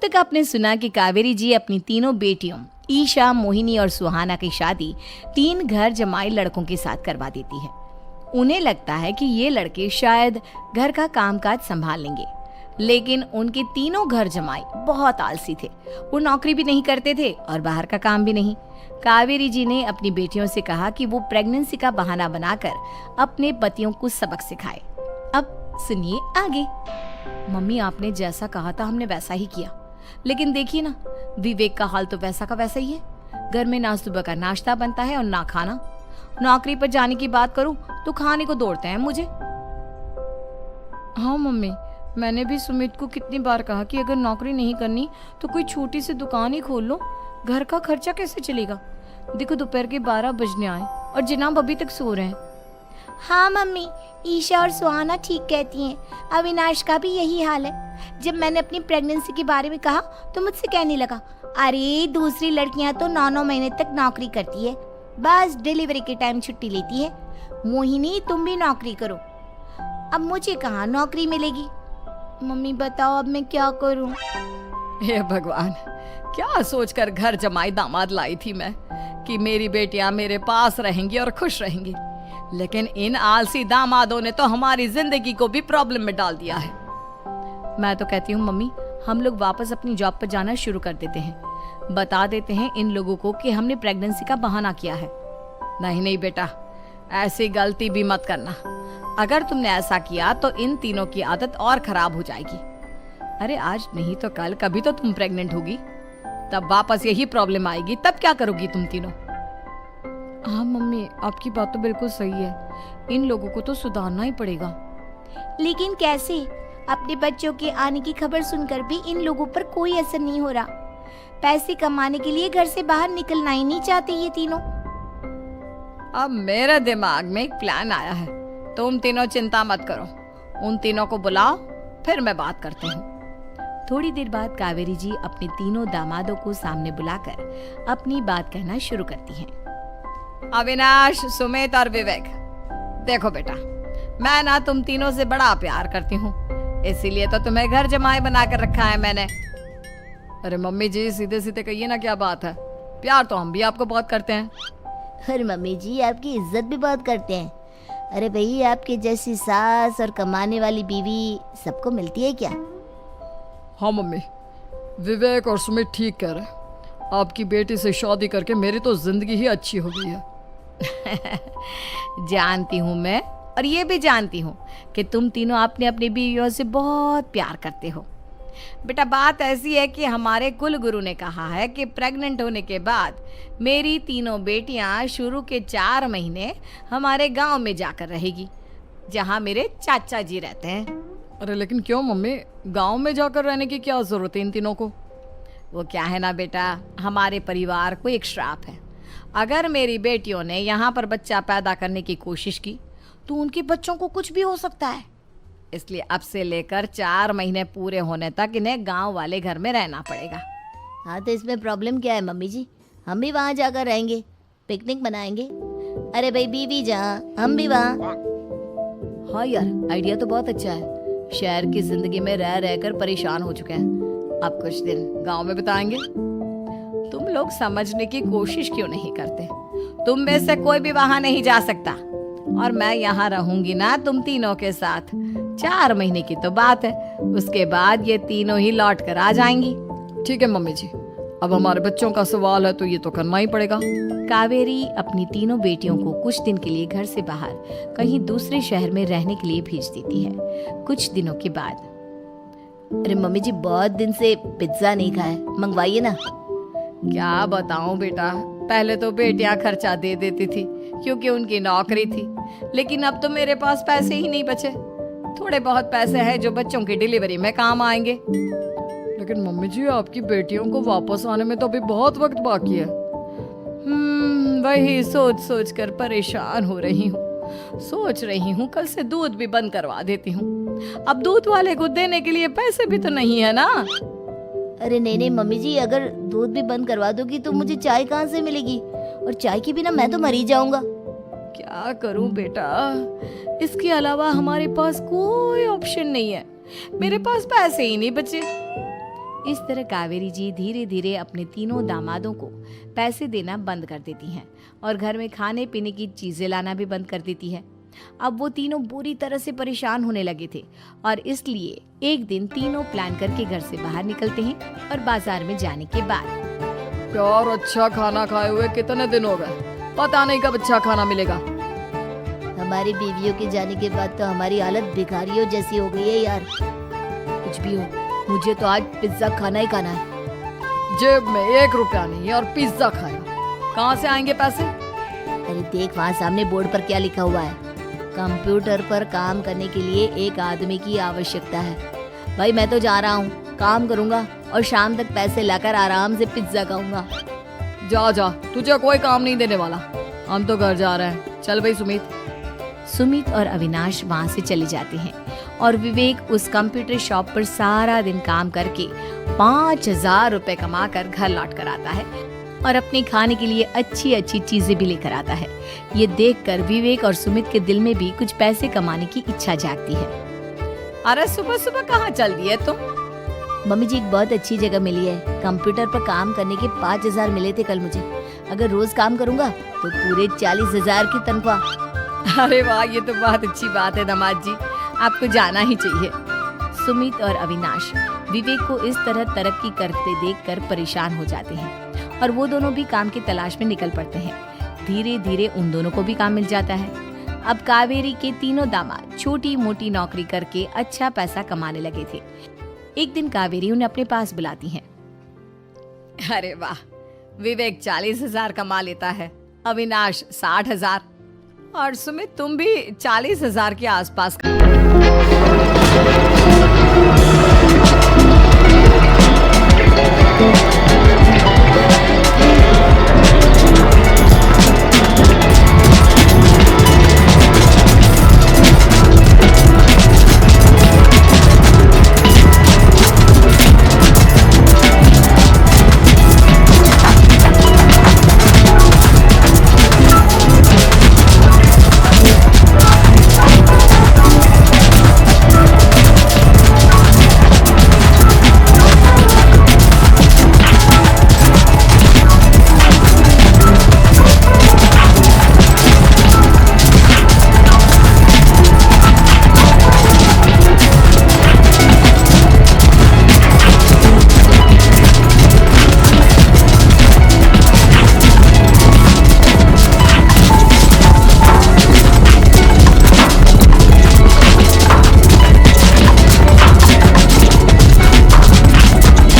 तक आपने सुना कि कावेरी जी अपनी तीनों बेटियों ईशा, मोहिनी और सुहाना की शादी 3 घर जमाई लड़कों के साथ करवा देती है। उन्हें लगता है कि ये लड़के शायद घर का कामकाज संभाल लेंगे, लेकिन उनके तीनों घर जमाई बहुत आलसी थे। वो नौकरी भी नहीं करते थे और बाहर का काम भी नहीं। कावेरी जी ने अपनी बेटियों से कहा कि वो प्रेगनेंसी का बहाना बनाकर अपने पतियों को सबक सिखाए। अब सुनिए आगे। मम्मी, आपने जैसा कहा था हमने वैसा ही किया, लेकिन देखिए ना, विवेक का हाल तो वैसा का वैसा ही है। घर में ना सुबह का नाश्ता बनता है और ना खाना। नौकरी पर जाने की बात करूं तो खाने को दौड़ते हैं मुझे। हाँ मम्मी, मैंने भी सुमित को कितनी बार कहा कि अगर नौकरी नहीं करनी तो कोई छोटी सी दुकान ही खोल लो, घर का खर्चा कैसे चलेगा। देखो दोपहर के 12 बजने आए और जिनाब अभी तक सो रहे हैं। हाँ मम्मी, ईशा और सुहाना ठीक कहती हैं। अविनाश का भी यही हाल है। जब मैंने अपनी प्रेगनेंसी के बारे में कहा तो मुझसे कहने लगा, अरे दूसरी लड़कियां तो 9-9 महीने तक नौकरी करती है, बस डिलीवरी के टाइम छुट्टी लेती है। मोहिनी, तुम भी नौकरी करो। अब मुझे कहाँ नौकरी मिलेगी। मम्मी बताओ अब मैं क्या करूँ। हे भगवान, क्या सोचकर घर जमाई दामाद लाई थी मैं कि मेरी बेटियां मेरे पास रहेंगी और खुश रहेंगी, लेकिन इन आलसी दामादों ने तो हमारी जिंदगी को भी प्रॉब्लम में डाल दिया है। मैं तो कहती हूँ मम्मी, हम लोग वापस अपनी जॉब पर जाना शुरू कर देते हैं। बता देते हैं इन लोगों को कि हमने प्रेगनेंसी का बहाना किया है। नहीं नहीं बेटा, ऐसी गलती भी मत करना। अगर तुमने ऐसा किया तो इन तीनों की आदत और खराब हो जाएगी। अरे आज नहीं तो कल कभी तो तुम प्रेग्नेंट होगी, तब वापस यही प्रॉब्लम आएगी। तब क्या करोगी तुम तीनों। हाँ मम्मी, आपकी बात तो बिल्कुल सही है। इन लोगों को तो सुधारना ही पड़ेगा। लेकिन कैसे? अपने बच्चों के आने की खबर सुनकर भी इन लोगों पर कोई असर नहीं हो रहा। पैसे कमाने के लिए घर से बाहर निकलना ही नहीं चाहते ये तीनों। अब मेरे दिमाग में एक प्लान आया है। तुम तीनों चिंता मत करो, उन तीनों को बुलाओ, फिर मैं बात करती हूँ। थोड़ी देर बाद कावेरी जी अपने तीनों दामादों को सामने बुलाकर अपनी बात कहना शुरू करती हैं। अविनाश, सुमित और विवेक, देखो बेटा, मैं ना तुम तीनों से बड़ा प्यार करती हूँ, इसीलिए तो तुम्हें घर जमाई बना कर रखा है मैंने। अरे मम्मी जी, सीधे सीधे कहिए ना, क्या बात है। प्यार तो हम भी आपको बहुत करते हैं। अरे मम्मी जी, आपकी इज्जत भी बहुत करते हैं। अरे भाई, आपके जैसी सास और कमाने वाली बीवी सबको मिलती है क्या? हाँ मम्मी, विवेक और सुमित ठीक कह रहे हैं। आपकी बेटी से शादी करके मेरी तो जिंदगी ही अच्छी हो गई है। जानती हूँ मैं, और ये भी जानती हूँ कि तुम तीनों अपने अपनी बीवियों से बहुत प्यार करते हो। बेटा, बात ऐसी है कि हमारे कुल गुरु ने कहा है कि प्रेग्नेंट होने के बाद मेरी तीनों बेटियां शुरू के 4 महीने हमारे गांव में जाकर रहेगी, जहां मेरे चाचा जी रहते हैं। अरे लेकिन क्यों मम्मी, गांव में जाकर रहने की क्या जरूरत है इन तीनों को। वो क्या है ना बेटा, हमारे परिवार को एक श्राप है। अगर मेरी बेटियों ने यहाँ पर बच्चा पैदा करने की कोशिश की तो उनके बच्चों को कुछ भी हो सकता है। इसलिए अब से लेकर 4 महीने पूरे होने तक इन्हें गांव वाले घर में रहना पड़ेगा। हाँ तो इसमें प्रॉब्लम क्या है मम्मी जी? हम भी वहाँ जाकर रहेंगे, पिकनिक मनाएंगे। अरे भाई, बीवी जहाँ हम भी वहाँ। हाँ यार, आइडिया तो बहुत अच्छा है। शहर की जिंदगी में रह रहकर परेशान हो चुके हैं, अब कुछ दिन गांव में बिताएंगे। तुम लोग समझने की कोशिश क्यों नहीं करते? तुम में से कोई भी वहां नहीं जा सकता, और मैं यहाँ रहूंगी ना तुम तीनों के साथ। 4 महीने की तो बात है, उसके बाद ये तीनों ही लौट कर आ जाएंगी। ठीक है मम्मी जी, अब हमारे बच्चों का सवाल है तो ये तो करना ही पड़ेगा। कावेरी अपनी तीनों बेटियों को कुछ दिन के लिए घर से बाहर कहीं दूसरे शहर में रहने के लिए भेज देती है। कुछ दिनों के बाद, अरे मम्मी जी, बहुत दिन से पिज्जा नहीं खाया, मंगवाइए ना। क्या बताऊं बेटा, पहले तो बेटियां खर्चा दे देती थी क्योंकि उनकी नौकरी थी, लेकिन अब तो मेरे पास पैसे ही नहीं बचे। थोड़े बहुत पैसे हैं जो बच्चों की डिलीवरी में काम आएंगे। लेकिन मम्मी जी, आपकी बेटियों को वापस आने में तो अभी बहुत वक्त बाकी है। वही सोच सोच कर परेशान हो रही हूँ। सोच रही हूँ कल से दूध भी बंद करवा देती हूँ। अब दूध वाले को देने के लिए पैसे भी तो नहीं है ना। अरे नहीं नहीं मम्मी जी, अगर दूध भी बंद करवा दोगी तो मुझे चाय कहाँ से मिलेगी? और चाय के बिना मैं तो मर ही जाऊंगा। क्या करूं बेटा, इसके अलावा हमारे पास कोई ऑप्शन नहीं है। मेरे पास पैसे ही नहीं बचे। इस तरह कावेरी जी धीरे धीरे अपने तीनों दामादों को पैसे देना बंद कर देती हैं और घर में खाने पीने की चीजें लाना भी बंद कर देती है। अब वो तीनों बुरी तरह से परेशान होने लगे थे और इसलिए एक दिन तीनों प्लान करके घर से बाहर निकलते हैं और बाजार में जाने के बाद यार अच्छा खाना खाए हुए कितने दिन हो गए, पता नहीं कब अच्छा खाना मिलेगा। हमारी बीवियों के जाने के बाद तो हमारी हालत भिखारियों जैसी हो गई है यार। कुछ भी हो, मुझे तो आज पिज्जा खाना ही खाना है। जेब में 1 रुपया नहीं है और पिज्जा खाया, कहाँ से आएंगे पैसे? अरे देख वहाँ सामने बोर्ड पर क्या लिखा हुआ है, कंप्यूटर पर काम करने के लिए एक आदमी की आवश्यकता है। भाई मैं तो जा रहा हूँ, काम करूँगा और शाम तक पैसे लाकर आराम से पिज्जा खाऊंगा। जा जा, तुझे कोई काम नहीं देने वाला, हम तो घर जा रहे हैं। चल भाई सुमित और अविनाश वहाँ से चले जाते हैं और विवेक उस कंप्यूटर शॉप पर सारा दिन काम करके 5,000 रुपए कमा कर घर लौट कर आता है और अपने खाने के लिए अच्छी अच्छी चीजें भी लेकर आता है। ये देखकर विवेक और सुमित के दिल में भी कुछ पैसे कमाने की इच्छा जागती है। अरे सुबह सुबह कहाँ चल दिए तुम? मम्मी जी एक बहुत अच्छी जगह मिली है, कंप्यूटर पर काम करने के 5,000 मिले थे कल मुझे। अगर रोज काम करूँगा तो पूरे 40,000 की तनख्वाह। अरे वाह, ये तो बहुत अच्छी बात है दामाद जी, आपको जाना ही चाहिए। सुमित और अविनाश विवेक को इस तरह तरक्की करते देखकर परेशान हो जाते हैं और वो दोनों भी काम की तलाश में निकल पड़ते हैं। धीरे धीरे उन दोनों को भी काम मिल जाता है। अब कावेरी के तीनों दामाद छोटी मोटी नौकरी करके अच्छा पैसा कमाने लगे थे। एक दिन कावेरी उन्हें अपने पास बुलाती है। अरे वाह, विवेक 40,000 कमा लेता है, अविनाश 60,000 और सुमित तुम भी 40,000 के आसपास।